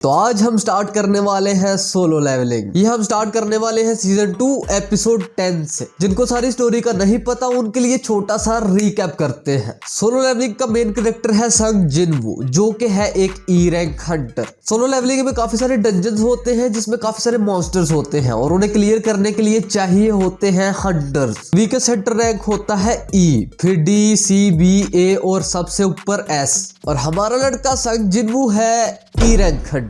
तो आज हम स्टार्ट करने वाले हैं सोलो लेवलिंग। ये हम स्टार्ट करने वाले हैं सीजन 2 एपिसोड 10 से। जिनको सारी स्टोरी का नहीं पता उनके लिए छोटा सा रिकैप करते हैं। सोलो लेवलिंग का मेन कैरेक्टर है संग जिनवू, जो कि है एक E rank Hunter. Solo levelling में काफी सारे डंजन्स होते हैं जिसमें काफी सारे मॉन्स्टर्स होते हैं और उन्हें क्लियर करने के लिए चाहिए होते हैं हंटर्स। वीकेस्ट हंटर रैंक होता है ई, फिर डी, सी, बी, ए और सबसे ऊपर एस। और हमारा लड़का संग जिनवू है ई रैंक हंटर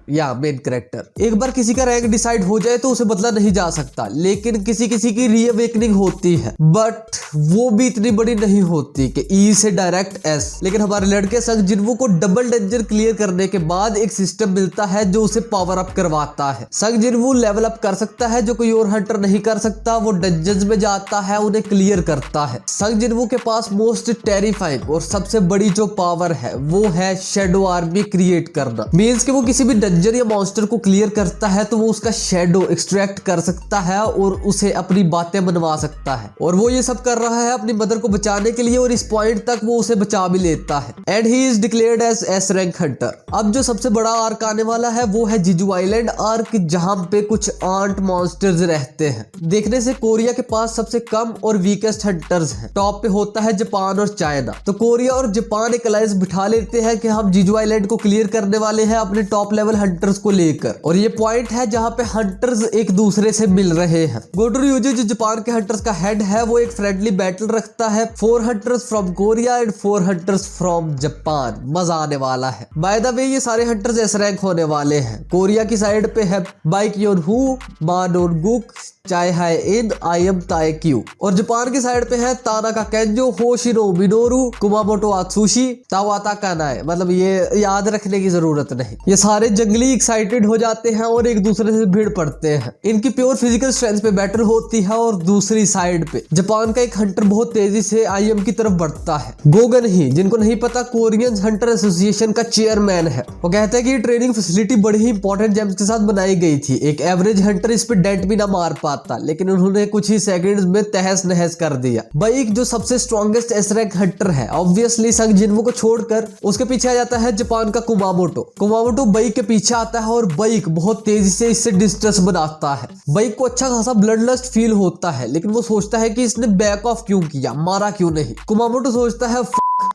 या मेन कैरेक्टर। एक बार किसी का रैंक डिसाइड हो जाए तो उसे बदला नहीं जा सकता, लेकिन किसी किसी की रीअवेकनिंग होती है, बट वो भी इतनी बड़ी नहीं होती कि ई से डायरेक्ट एस। लेकिन हमारे लड़के संग जिनवू को डबल डेंजर क्लियर करने के बाद एक सिस्टम मिलता है जो उसे पावर अप करवाता है। संग जिनवू लेवल अप कर सकता है जो कोई और हंटर नहीं कर सकता। वो डंजन्स में जाता है, उन्हें क्लियर करता है। संग जिनवू के पास मोस्ट टेरिफाइंग और सबसे बड़ी जो पावर है वो है शेडो आर्मी क्रिएट करना। मींस कि वो किसी भी डंजन या मॉन्स्टर को क्लियर करता है तो वो उसका शेडो एक्सट्रैक्ट कर सकता है और उसे अपनी बातें बनवा सकता है। और वो ये सब कर रहा है अपनी मदर को बचाने के लिए और इस पॉइंट तक वो उसे बचा भी लेता है। And he is declared as S rank hunter. अब जो सबसे बड़ा आर्क आने वाला है वो है जीजू आइलैंड आर्क, जहां पे कुछ आंट मॉन्स्टर्स रहते हैं। देखने से कोरिया के पास सबसे कम और वीकेस्ट हंटर्स हैं। टॉप पे होता है जापान और चाइना। तो कोरिया और जापान एक अलायंस बिठा लेते हैं कि हम जीजू आइलैंड को क्लियर करने वाले हैं अपने टॉप लेवल हंटर्स को लेकर। और ये पॉइंट है जहां पे हंटर्स एक दूसरे से मिल रहे हैं। गोटो ryuji जो जापान के हंटर्स का हेड है वो एक फ्रेंडली बैटल रखता है 4 hunters from Korea and 4 hunters from Japan. मजा आने वाला है। बाय द वे ये सारे हंटर्स एस रैंक होने वाले हैं। कोरिया की साइड पे है बाइक्योन हु, मानोनगुक, चाय हाय इन, आई एम ताएक्यू। और जापान की साइड पे है तानाका केंजो, होशिनो मिनोरू, कुमामोटो आत्सुशी, तावाता कानाए। मतलब ये याद रखने की जरूरत नहीं। ये सारे जंगली एक्साइटेड हो जाते हैं और एक दूसरे से भीड़ पड़ते हैं। इनकी प्योर फिजिकल स्ट्रेंथ पे बैटल होती है। और दूसरी साइड पे जापान का एक हंटर बहुत तेजी से आईएम की तरफ बढ़ता है। गोगन ही, जिनको नहीं पता, कोरियन हंटर एसोसिएशन का चेयरमैन है। वो कहता है कि ये ट्रेनिंग फैसिलिटी बड़ी ही इंपॉर्टेंट जेम्स के साथ बनाई गई थी। एक एवरेज हंटर इस पे डेंट भी ना मार पाता, लेकिन उन्होंने कुछ ही सेकंड्स में तहस नहस कर दिया। बाइक जो सबसे स्ट्रॉन्गेस्ट एस रैंक हंटर है, ऑब्वियसली संग जिनवू को छोड़कर उसके पीछे आ जाता है जापान का कुमामोटो। कुमामोटो बाइक के पीछे आता है और बाइक बहुत तेजी से इससे डिस्टेंस बनाता है। बाइक को अच्छा खासा ब्लड लस्ट फील होता है, लेकिन वो सोचता है कि इसने बैक ऑफ क्यों किया, मारा क्यों नहीं। कुमामोटो सोचता है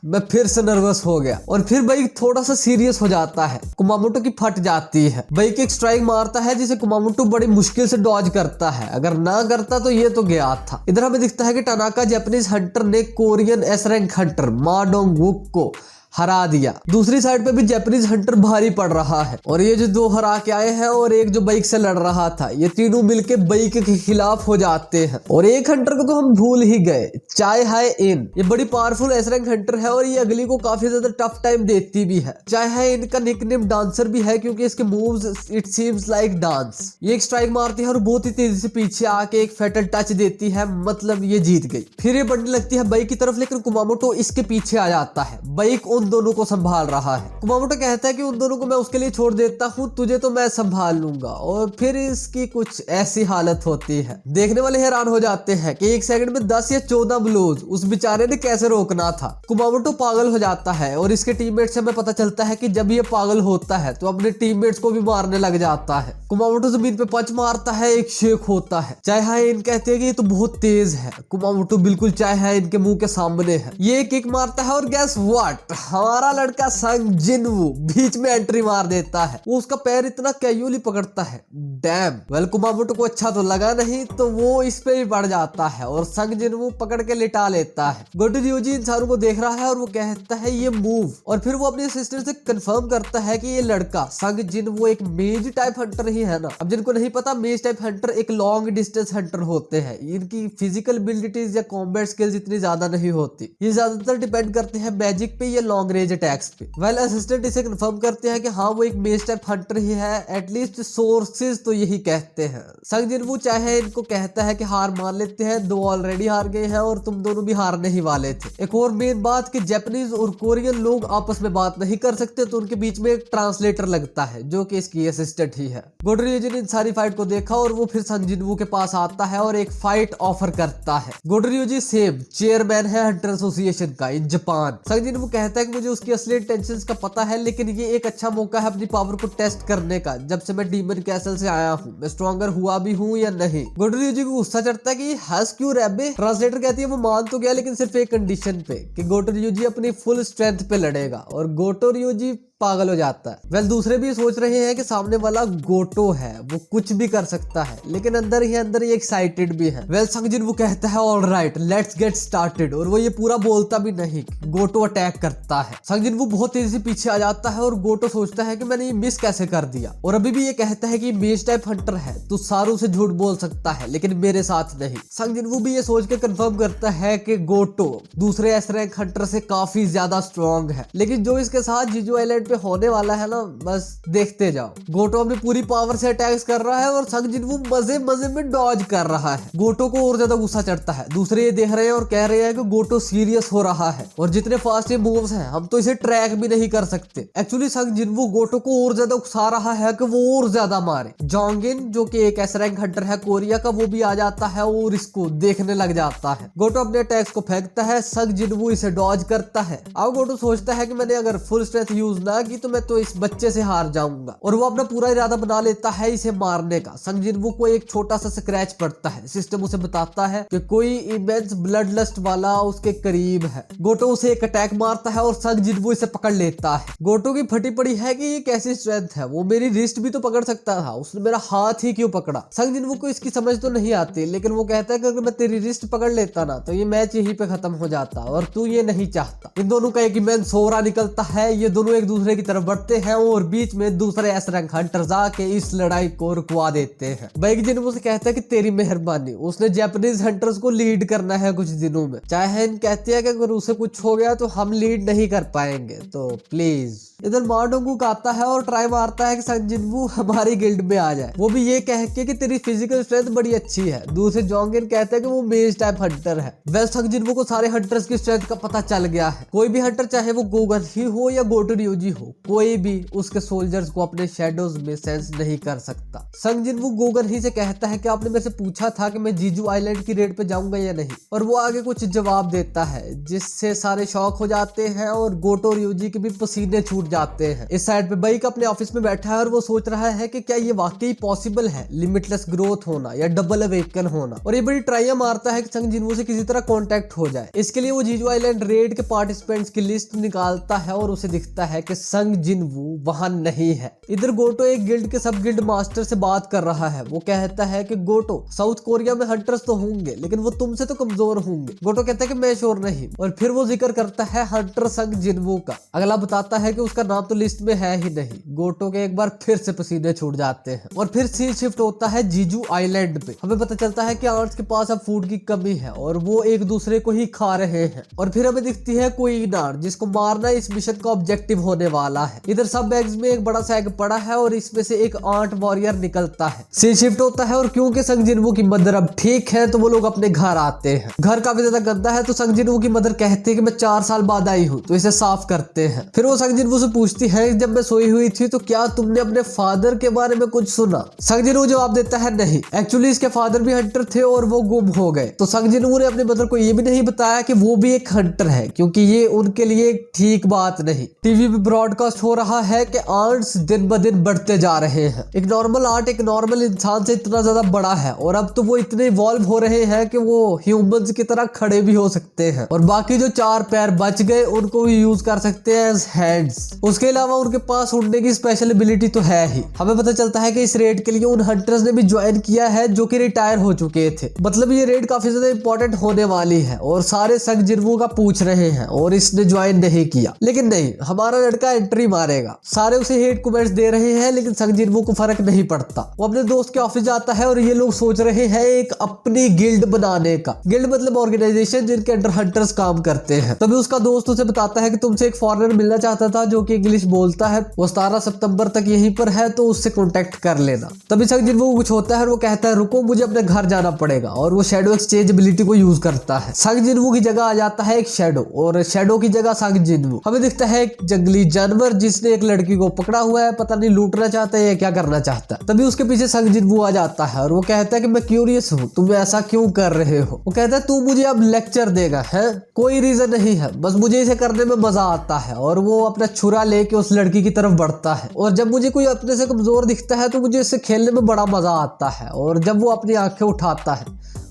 मैं फिर से नर्वस हो गया और फिर बाइक थोड़ा सा सीरियस हो जाता है। कुमामोटो की फट जाती है। बाइक एक स्ट्राइक मारता है जिसे कुमामोटो बड़ी मुश्किल से डॉज करता है। अगर ना करता तो ये तो गया था। इधर हमें दिखता है कि टानाका जापानीज हंटर ने कोरियन एस रैंक हंटर मा डोंगवुक को हरा दिया। दूसरी साइड पे भी जापानीज हंटर भारी पड़ रहा है और ये जो दो हरा के आए हैं और एक जो बाइक से लड़ रहा था, ये तीनों मिलके बाइक के खिलाफ हो जाते हैं। और एक हंटर को तो हम भूल ही गए, चाय हाय इन। ये बड़ी पावरफुल एस रैंक हंटर है और ये अगली को काफी ज्यादा टफ टाइम देती भी है। चाय हाय इन का निकनेम डांसर भी है क्योंकि इसके moves it seems like dance. ये एक स्ट्राइक मारती है और बहुत ही तेजी से पीछे आके एक फैटल टच देती है, मतलब ये जीत गई। फिर ये बढ़ने लगती है बाइक की तरफ, लेकिन कुमामोटो इसके पीछे आ जाता है। बाइक उन दोनों को संभाल रहा है। कुमामोटो कहता है कि उन दोनों को मैं उसके लिए छोड़ देता हूँ, तुझे तो मैं संभाल लूंगा। और फिर इसकी कुछ ऐसी हालत होती है, देखने वाले हैरान हो जाते हैं कि एक सेकंड में 10 या 14 ब्लोज उस बेचारे ने कैसे रोकना था। कुमामोटो पागल हो जाता है और इसके टीममेट से हमें पता चलता है कि जब ये पागल होता है तो अपने टीममेट्स को भी मारने लग जाता है। कुमामोटो जमीन पे पंच मारता है, एक शेक होता है। चाय हाय इन कहते हैं कि ये तो बहुत तेज है। कुमामोटो बिल्कुल चाय हाय इनके मुंह के सामने है। ये किक मारता है और गैस व्हाट, हमारा लड़का संग जिनवू बीच में एंट्री मार देता है। वो उसका पैर इतना कैजुअली पकड़ता है, डैम। वेल कुमामोटो को अच्छा तो लगा नहीं तो वो इस पे भी पड़ जाता है और संग जिनवू पकड़ के लिटा लेता है। गोटो ryuji इन सारों को देख रहा है और वो कहता है ये मूव। और फिर वो अपने असिस्टेंट से कंफर्म करता है कि ये लड़का संग जिनवू एक मेज टाइप हंटर ही है ना। अब जिनको नहीं पता, मेज टाइप हंटर एक लॉन्ग डिस्टेंस हंटर होते हैं। इनकी फिजिकल एबिलिटीज या कॉम्बैट स्किल्स इतनी ज्यादा नहीं होती। ये ज्यादातर डिपेंड करते हैं मैजिक पे या लॉन्ग रेंज अटैक्स पे। वेल असिस्टेंट इसे कंफर्म करते हैं कि हाँ वो एक मेज टाइप हंटर ही है, एटलीस्ट सोर्सेज तो यही कहते हैं। संग जिनवू चाहे इनको कहता है कि हार मान लेते हैं, दो ऑलरेडी हार गए हैं और तुम दोनों भी हारने ही वाले थे। एक और मेन बात कि जापानीज और कोरियन लोग आपस में बात नहीं कर सकते, तो उनके बीच में एक ट्रांसलेटर लगता है जो कि इसकी असिस्टेंट ही है। गोटो ryuji ने इन सारी फाइट को देखा और वो फिर संग जिनवू के पास आता है और एक फाइट ऑफर करता है। गोटो ryuji सेम चेयरमैन है हंटर एसोसिएशन का इन जापान। संग जिनवू कहता है कि मुझे उसकी असली इंटेंशंस का पता है, लेकिन ये एक अच्छा मौका है अपनी पावर को टेस्ट करने का। जब से मैं डीमन कैसल से आया हूँ, मैं स्ट्रॉन्गर हुआ भी हूँ या नहीं। गोटो ryuji को गुस्सा चढ़ता है कि हंस क्यों रैबे। ट्रांसलेटर कहती है वो मान तो गया, लेकिन सिर्फ एक कंडीशन पे कि गोटो ryuji अपनी फुल स्ट्रेंथ पे लड़ेगा। और गोटो ryuji पागल हो जाता है। वेल दूसरे भी सोच रहे हैं कि सामने वाला गोटो है, वो कुछ भी कर सकता है, लेकिन अंदर ही एक्साइटेड भी है। वेल संगजिन वो कहता है ऑलराइट लेट्स गेट स्टार्टेड, और वो ये पूरा बोलता भी नहीं, गोटो अटैक करता है। संगजिन वो बहुत तेजी से पीछे आ जाता है और गोटो सोचता है कि मैंने ये मिस कैसे कर दिया, और अभी भी ये कहता है कि मेज टाइप हंटर है, तू सारू से झूठ बोल सकता है लेकिन मेरे साथ नहीं। संगजिन वो भी ये सोच के कंफर्म करता है कि गोटो दूसरे एस रैंक हंटर से काफी ज्यादा स्ट्रॉन्ग है, लेकिन जो इसके साथ जीजू आइलैंड पे होने वाला है ना, बस देखते जाओ। गोटो अपनी पूरी पावर से अटैक्स कर रहा है और संगजिन वो मजे मजे में डॉज कर रहा है। गोटो को और ज्यादा गुस्सा चढ़ता है। दूसरे ये देख रहे हैं और कह रहे हैं कि गोटो सीरियस हो रहा है और जितने फास्ट ये मूव्स हैं हम तो इसे ट्रैक भी नहीं कर सकते। एक्चुअली संगजिन वो गोटो को और ज्यादा उकसा रहा है कि वो और ज्यादा मारे। जोंगिन जो कि एक एस रैंक हंटर है कोरिया का, वो भी आ जाता है और इसको देखने लग जाता है। गोटो अपने अटैक्स को फेंकता है, संगजिन वो इसे डॉज करता है। अब गोटो सोचता है कि मैंने अगर फुल स्ट्रेंथ यूज ना की तो मैं तो इस बच्चे से हार जाऊंगा, और वो अपना पूरा इरादा बना लेता है इसे मारने का। संगजिन को एक छोटा सा स्क्रैच पड़ता है। सिस्टम उसे बताता है कि कोई इमेंस ब्लड लस्ट वाला उसके करीब है। गोटो उसे एक अटैक मारता है और संगजिन इसे पकड़ लेता है। गोटो की फटी पड़ी है कि ये कैसी स्ट्रेंथ है, वो मेरी रिस्ट भी तो पकड़ सकता था, उसने मेरा हाथ ही क्यों पकड़ा। संगजिन को इसकी समझ तो नहीं आती, लेकिन वो कहता है कि अगर मैं तेरी रिस्ट पकड़ लेता ना तो ये मैच यहीं पे खत्म हो जाता, और तू ये नहीं चाहता। इन दोनों का एक इमेंस सोरा निकलता है। ये दोनों एक दूसरे की तरफ बढ़ते हैं और बीच में दूसरे एस रैंक हंटर्स आके इस लड़ाई को रुकवा देते हैं। बैगजिन उसे कहता है कि तेरी मेहरबानी, उसने जापानीज हंटर्स को लीड करना है कुछ दिनों में। चाहेन कहती है कि अगर उसे कुछ हो गया तो हम लीड नहीं कर पाएंगे, तो प्लीज। इधर मार्डोंगुक आता है और ट्राई मारता है कि संजिनवू हमारी गिल्ड में आ जाए, वो भी ये कह के कि तेरी फिजिकल स्ट्रेंथ बड़ी अच्छी है। दूसरे जोंगिन कहते हैं कि वो मेज टाइप हंटर है। वेल संजिनवू को सारे हंटर्स की स्ट्रेंथ का पता चल गया है। कोई भी हंटर चाहे वो गोगन ही हो या गोटो ryuji हो, कोई भी उसके सोल्जर्स को अपने शेडोज में सेंस नहीं कर सकता। संजिनवू गोगन ही से कहता है कि आपने मेरे से पूछा था कि मैं जीजू आइलैंड की रेड पे जाऊंगा या नहीं, और वो आगे कुछ जवाब देता है जिससे सारे शॉक हो जाते हैं और गोटो ryuji के भी पसीने छूट जाते हैं। इस साइड पे बाइक अपने ऑफिस में बैठा है और वो सोच रहा है कि क्या ये वाकई पॉसिबल है लिमिटलेस ग्रोथ होना या डबल अवेकन होना, और ये बड़ी ट्राई मारता है कि संजिनवू से किसी तरह कांटेक्ट हो जाए। इसके लिए वो जीजू आइलैंड रेड के पार्टिसिपेंट्स की लिस्ट निकालता है और उसे दिखता है कि संजिनवू वहां नहीं है। इधर गोटो एक गिल्ड के सब गिल्ड मास्टर से बात कर रहा है। वो कहता है कि गोटो साउथ कोरिया में हंटर्स तो होंगे लेकिन वो तुमसे तो कमजोर होंगे। गोटो कहता है कि मैं श्योर नहीं, और फिर वो जिक्र करता है हंटर संजिनवू का। अगला बताता है कि उसका नाम तो लिस्ट में है ही नहीं। गोटो के एक बार फिर से पसीने छूट जाते हैं और फिर सीन शिफ्ट होता है जीजू आइलैंड पे। हमें पता चलता है कि आर्ट्स के पास अब फूड की कमी है और वो एक दूसरे को ही खा रहे हैं, और फिर हमें दिखती है क्वीन आर्ट जिसको मारना इस मिशन का ऑब्जेक्टिव होने वाला है। इधर सब बैग्स में एक बड़ा सा एग पड़ा है और इसमें से एक आर्ट वॉरियर निकलता है। सीन शिफ्ट होता है और क्योंकि संजिनवू की मदर अब ठीक है तो वो लोग अपने घर आते हैं। घर काफी ज्यादा गंदा है तो संजिनवू की मदर कहती है कि मैं 4 साल बाद आई हूँ तो इसे साफ करते हैं। फिर वो संजिनवू से पूछती है जब मैं सोई हुई थी तो क्या तुमने अपने फादर के बारे में कुछ सुना। संजिनवू जवाब देता है नहीं, एक्चुअली इसके फादर भी हंटर थे और वो गुम हो गए। तो संजिनवू ने अपने मदर को ये भी नहीं बताया कि वो भी एक हंटर है, क्योंकि ये उनके लिए ठीक बात नहीं। टीवी पे ब्रॉडकास्ट हो रहा है कि आर्ट्स दिन ब दिन बढ़ते जा रहे हैं। एक नॉर्मल आर्ट एक नॉर्मल इंसान से इतना ज्यादा बड़ा है और अब तो वो इतने इवॉल्व हो रहे हैं कि वो ह्यूमंस की तरह खड़े भी हो सकते हैं, और बाकी जो 4 पैर बच गए उनको भी यूज कर सकते हैं एज हैंड्स। उसके अलावा उनके पास उड़ने की स्पेशल एबिलिटी तो है ही। हमें पता चलता है कि इस रेड के लिए उन हंटर्स ने भी ज्वाइन किया है जो कि रिटायर हो चुके थे। मतलब ये रेड काफी ज्यादा इंपॉर्टेंट होने वाली है और सारे संजिनवू का पूछ रहे हैं और इसने ज्वाइन नहीं किया। लेकिन नहीं, हमारा लड़का एंट्री मारेगा। सारे उसे हेट कमेंट्स दे रहे हैं लेकिन संजिनवू को फर्क नहीं पड़ता। वो अपने दोस्त के ऑफिस जाता है और ये लोग सोच रहे हैं एक अपनी गिल्ड बनाने का। गिल्ड मतलब ऑर्गेनाइजेशन जिनके अंडर हंटर्स काम करते हैं। तभी उसका दोस्त उसे बताता है कि तुमसे एक फॉरेनर मिलना चाहता था जो की इंग्लिश बोलता है वो 17 सितंबर तक यहीं पर है, तो उससे कांटेक्ट कर लेना। तभी संग जिनवू कुछ होता है और वो कहता है रुको मुझे अपने घर जाना पड़ेगा, और वो शैडो एक्सचेंज एबिलिटी को यूज करता है। संग जिनवू की जगह आ जाता है एक शैडो, और शैडो की जगह संग जिनवू। हमें दिखता है एक जंगली जानवर जिसने एक लड़की को पकड़ा हुआ है, पता नहीं लूटना चाहता है या क्या करना चाहता है। तभी उसके पीछे संग जिनवू आ जाता है और वो कहता है कि मैं क्यूरियस हूँ, तुम ऐसा क्यों कर रहे हो। वो कहता है तू मुझे अब लेक्चर देगा है, कोई रीजन नहीं है, बस मुझे इसे करने में मजा आता है। और वो अपना छुरा लेके उस लड़की की तरफ बढ़ता है, और जब मुझे कोई अपने से कमजोर दिखता है तो मुझे इससे खेलने में बड़ा मजा आता है। और जब वो अपनी आंखें उठाता है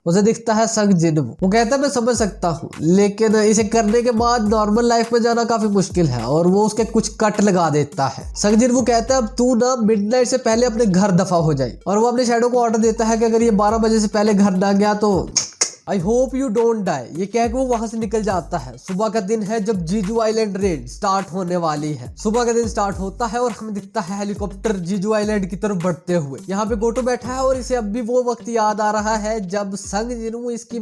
उसे दिखता है संग जिनवू। वो कहता है मैं समझ सकता हूँ, लेकिन इसे करने के बाद नॉर्मल लाइफ में जाना काफी मुश्किल है, और वो उसके कुछ कट लगा देता है। संग जिनवू कहता है अब तू ना मिडनाइट से पहले अपने घर दफा हो जाए, और वो अपने शैडो को ऑर्डर देता है कि अगर ये 12 बजे से पहले घर ना गया तो I hope you don't die. ये कह के वो वहां से निकल जाता है। सुबह का दिन है जब जीजू आइलैंड रेड स्टार्ट होने वाली है। सुबह का दिन स्टार्ट होता है और हमें दिखता है हेलीकॉप्टर जीजू आइलैंड की तरफ बढ़ते हुए। यहाँ पे गोटो बैठा है और इसे अब भी वो वक्त याद आ रहा है जब संग जिनवू इसको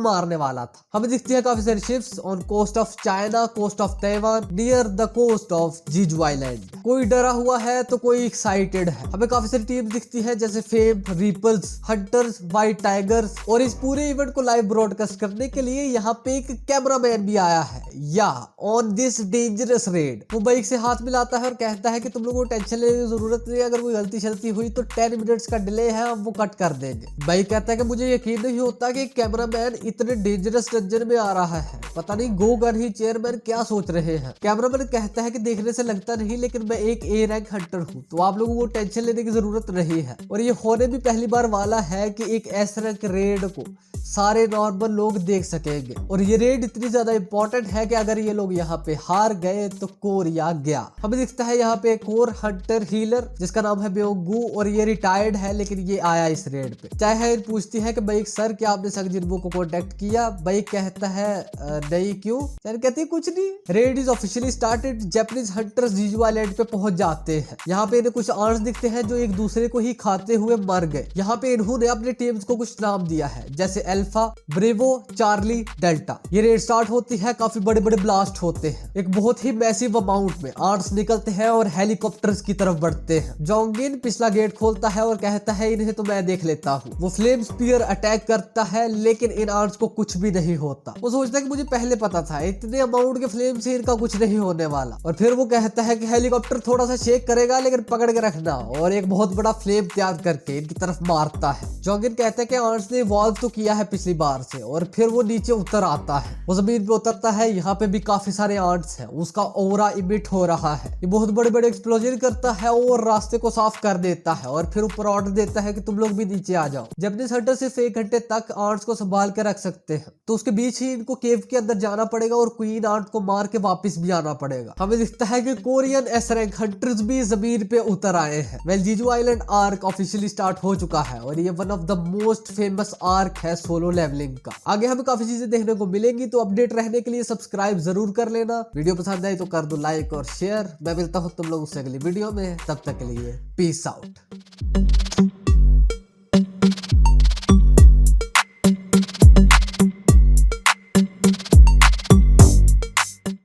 मारने वाला था। हमें दिखती है काफी सारी ships on coast of China, coast of Taiwan, near the coast of Jeju island. कोई डरा हुआ है तो कोई एक्साइटेड है। हमें काफी सारी टीम दिखती है जैसे Fame, Ripples, Hunters, White Tigers, और इस पूरे इवेंट को लाइव ब्रॉडकास्ट करने के लिए यहाँ पे एक कैमरामैन भी आया है या ऑन दिस डेंजरस रेड। वो बाइक से हाथ मिलाता है और कहता है कि तुम लोगों को टेंशन लेने की जरूरत नहीं है, अगर कोई गलती शलती हुई तो 10 मिनट्स का डिले है, हम वो कट कर देंगे। बाइक कहता है कि मुझे यकीन नहीं होता कि कैमरामैन इतने डेंजरस डंजन में आ रहा है, पता नहीं गोगन ही चेयरमैन क्या सोच रहे हैं। कैमरामैन कहता है कि देखने से लगता नहीं, लेकिन मैं एक ए रैंक हंटर हूँ, तो आप लोगों को टेंशन लेने की जरूरत नहीं है। और ये होने भी पहली बार वाला है कि एक एस रैंक रेड को सारे नॉर्मल लोग देख सकेंगे, और ये रेड इतनी ज्यादा इंपॉर्टेंट है कि अगर ये लोग यहाँ पे हार गए तो कोरिया गया। हमें दिखता है यहाँ पे एक और हंटर हीलर जिसका नाम है बेओगू, और ये रिटायर्ड है लेकिन ये आया इस रेड पे। चाहे पूछती है कि भाई सर क्या आपने संग जिनवू को कॉन्टेक्ट किया। भाई कहता है नहीं, क्यों। सर कहती है कुछ नहीं। Red is officially started. Japanese hunters जीजू आइलैंड पे पहुंच जाते हैं। यहाँ पे इन्हें कुछ आर्ट्स दिखते हैं जो एक दूसरे को ही खाते हुए मर गए। यहाँ पे इन्होंने अपने टीम्स को कुछ नाम दिया है जैसे अल्फा, ब्रेवो, चार्ली, डेल्टा। ये रेड स्टार्ट होती है, काफी बड़े बड़े ब्लास्ट होते हैं, एक बहुत ही मैसिव अमाउंट में आर्ट्स निकलते हैं और हेलीकॉप्टर्स की तरफ बढ़ते हैं। जोंगिन पिछला गेट खोलता है और कहता है इन्हें तो मैं देख लेता हूँ। वो फ्लेम स्पीयर अटैक करता है, लेकिन इन आर्ट्स को कुछ भी नहीं होता। वो सोचता है कि मुझे पहले पता था इतने अमाउंट के फ्लेम से इनका कुछ नहीं होने वाला। और फिर वो कहता है कि हेलीकॉप्टर थोड़ा सा शेक करेगा लेकिन पकड़ के रखना, और एक बहुत बड़ा फ्लेम तैयार करके इनकी तरफ मारता है। जोंगिन कहता है कि आर्ट्स ने इवॉल्व तो किया है पिछली बार से, और फिर वो नीचे उतर आता है। वो जमीन पे उतरता है, यहाँ पे भी काफी सारे आर्ट्स हैं, उसका ऑरा इमिट हो रहा है। ये बहुत बड़े बड़े एक्सप्लोजन करता है और रास्ते को साफ कर देता है, और फिर ऊपर ऑर्डर देता है कि तुम लोग भी नीचे आ जाओ। जापानीज हंटर सिर्फ 1 घंटे तक आर्ट्स को संभाल के रख सकते हैं, तो उसके बीच ही इनको केव के अंदर जाना पड़ेगा और क्वीन आर्ट को मार के वापस भी आना पड़ेगा। हमें दिखता है कि कोरियन एस रैंक हंटर्स भी जमीन पे उतर आए हैं। वेल जीजू आइलैंड आर्क ऑफिशियली स्टार्ट हो चुका है, और ये one of the most famous arc है सोलो लेवलिंग का। आगे हमें काफी चीजें देखने को मिलेंगी, तो अपडेट रहने के लिए सब्सक्राइब जरूर कर लेना। वीडियो पसंद आए तो कर दो लाइक और शेयर। मैं मिलता हूँ तुम लोगों से अगली वीडियो में, तब तक के लिए पीस आउट।